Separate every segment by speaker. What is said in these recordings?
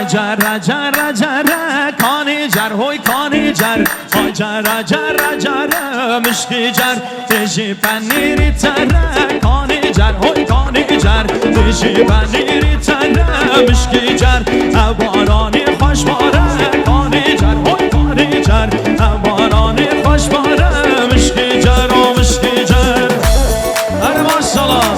Speaker 1: جر جر جر کانی جر هوی کانی جر های جر جر جر مشکی جر تشی پنیری تر کانی جر هوی کانی جر تشی پنیری تر مشکی جر بارانی خوش باره کانی جر هوی کانی جر بارانی خوش باره مشکی جر و مشکی جر اره ماشالله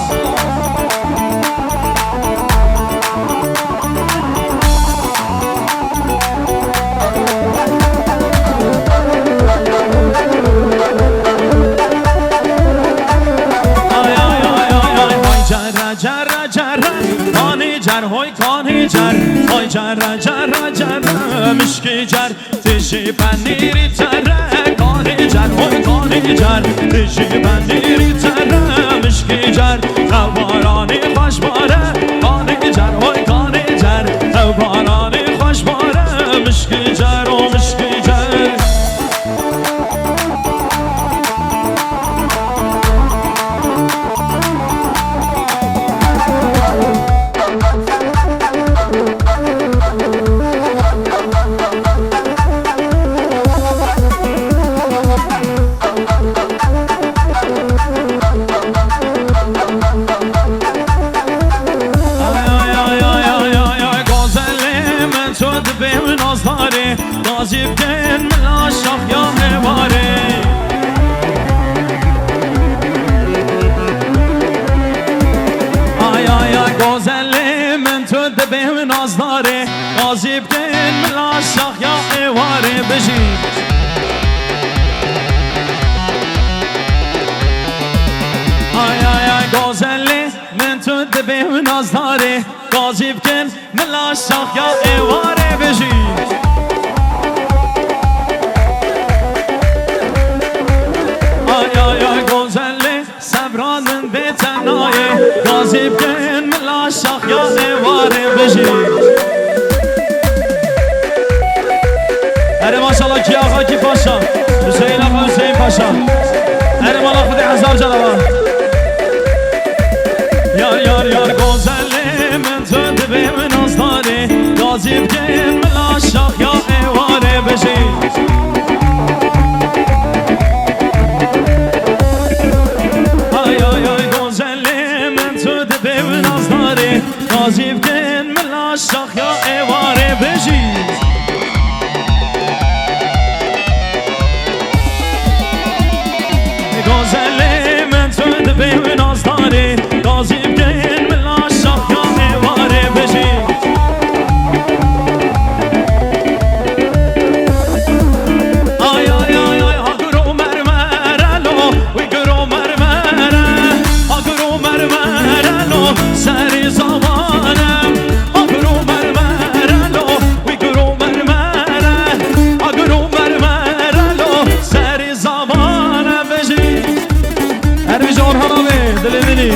Speaker 1: هوی کانی جر های جر جر جر مشکی جر تشی پنیری تر کانی جر هوی کانی جر تشی پنیری تر مشکی جر بارانی خوش باره کانی جر هوی کانی جر بارانی خوش باره مشکی جر و مشکی جر نازیب کن ملا شاخ یا نواره آی آی آی گوزلی من تو دبه ناز داره نازیب کن ملا شاخ یا نواره بجی آی آی آی گوزلی من تو دبه ناز داره نازیب کن ملا شاخ یا نواره بجی سبران من بتنایه نازیب کن ملا شاخ یا نواره بجی اره ماشالله کی آقا کی پاشا حسین آقا حسین پاشا اره مالا خودی هزار جلوه یار یار یار گوزله من تو دبه من از داره نازیب کن ملا شاخ یا نواره بجی نازیب کن ملا شاخ یا ایواره بجی گازله من تو دبه ناز داره نازیب کن ملا شاخ یا ایواره بجی آی آی آی آی آگرو مرمرلو وی گرو مرمره آگرو مرمرلو سری زمانم آگرو مرمرلو وی گرو مرمره آگرو مرمرلو سری زمانم بجی هر بیجا آرهانامه دلی دلی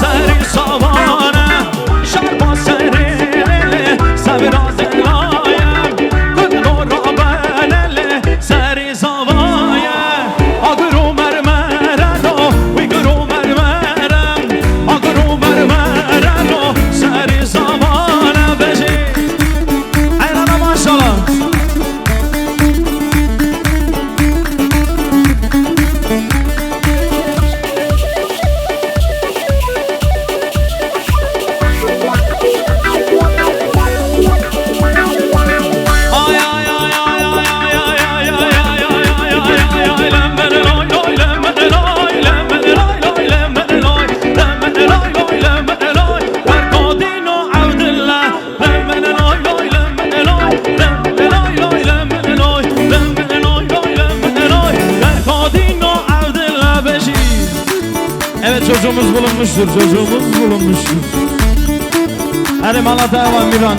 Speaker 1: سری سوانه شربا سری سبراز لایم گدلو را بلله سری زوایم آگرو مرمرلو وی گرو مرمرم آگرو مرمرلو سری زوانه بجی ایرانا ماشالله Evet çocuğumuz bulunmuştur, çocuğumuz bulunmuştur. Hadi Malatya var Miran.